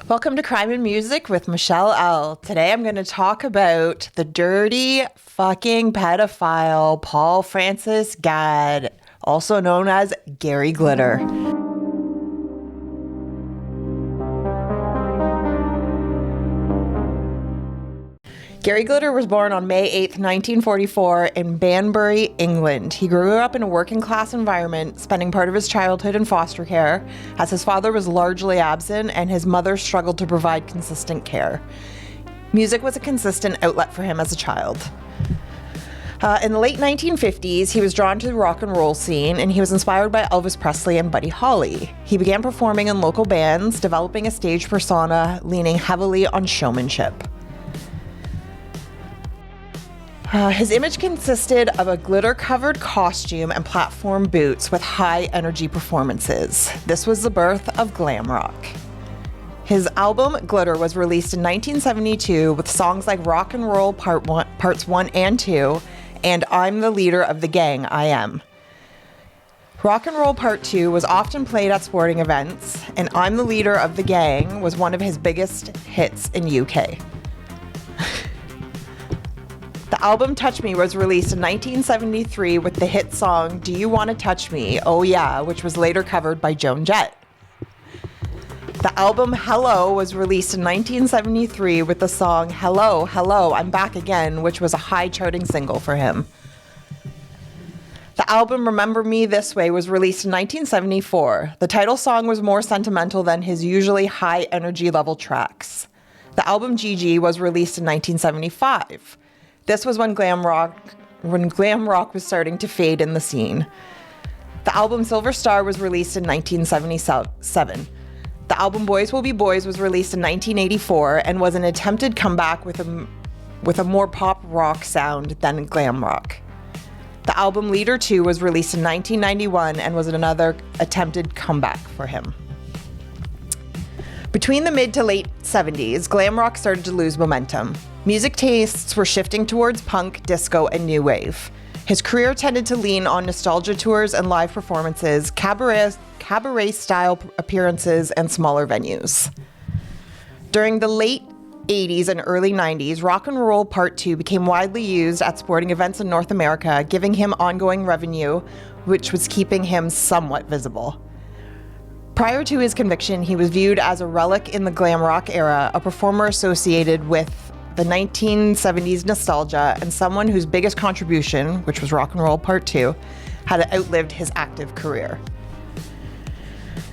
Welcome to Crime and Music with Michelle L. Today I'm going to talk about the dirty fucking pedophile Paul Francis Gadd, also known as Gary Glitter. Gary Glitter was born on May 8th, 1944 in Banbury, England. He grew up in a working class environment, spending part of his childhood in foster care, as his father was largely absent and his mother struggled to provide consistent care. Music was a consistent outlet for him as a child. In the late 1950s, he was drawn to the rock and roll scene, and he was inspired by Elvis Presley and Buddy Holly. He began performing in local bands, developing a stage persona, leaning heavily on showmanship. His image consisted of a glitter-covered costume and platform boots with high-energy performances. This was the birth of glam rock. His album Glitter was released in 1972 with songs like Rock and Roll Parts 1 and 2 and I'm the Leader of the Gang, I Am. Rock and Roll Part 2 was often played at sporting events, and I'm the Leader of the Gang was one of his biggest hits in UK. The album Touch Me was released in 1973 with the hit song Do You Want to Touch Me? Oh Yeah, which was later covered by Joan Jett. The album Hello was released in 1973 with the song Hello, Hello, I'm Back Again, which was a high charting single for him. The album Remember Me This Way was released in 1974. The title song was more sentimental than his usually high energy level tracks. The album Gigi was released in 1975. This was when glam rock was starting to fade in the scene. The album Silver Star was released in 1977. The album Boys Will Be Boys was released in 1984 and was an attempted comeback with a more pop rock sound than glam rock. The album Leader 2 was released in 1991 and was another attempted comeback for him. Between the mid to late 70s, glam rock started to lose momentum. Music tastes were shifting towards punk, disco, and new wave. His career tended to lean on nostalgia tours and live performances, cabaret-style appearances, and smaller venues. During the late 80s and early 90s, Rock and Roll Part 2 became widely used at sporting events in North America, giving him ongoing revenue, which was keeping him somewhat visible. Prior to his conviction, he was viewed as a relic in the glam rock era, a performer associated with the 1970s nostalgia, and someone whose biggest contribution, which was Rock and Roll Part 2, had outlived his active career.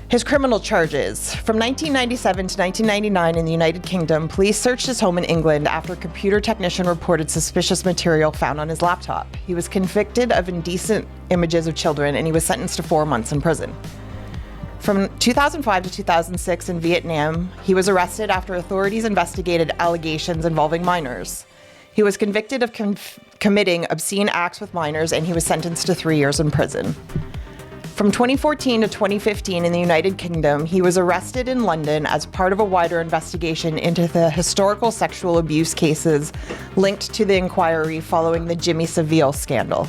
His criminal charges. From 1997 to 1999 in the United Kingdom, police searched his home in England after a computer technician reported suspicious material found on his laptop. He was convicted of indecent images of children, and he was sentenced to 4 months in prison. From 2005 to 2006 in Vietnam, he was arrested after authorities investigated allegations involving minors. He was convicted of committing obscene acts with minors, and he was sentenced to 3 years in prison. From 2014 to 2015 in the United Kingdom, he was arrested in London as part of a wider investigation into the historical sexual abuse cases linked to the inquiry following the Jimmy Savile scandal.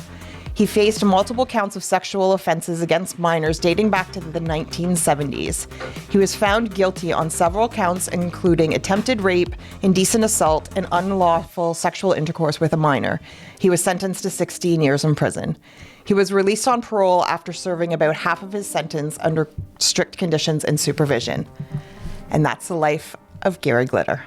He faced multiple counts of sexual offenses against minors dating back to the 1970s. He was found guilty on several counts, including attempted rape, indecent assault, and unlawful sexual intercourse with a minor. He was sentenced to 16 years in prison. He was released on parole after serving about half of his sentence under strict conditions and supervision. And that's the life of Gary Glitter.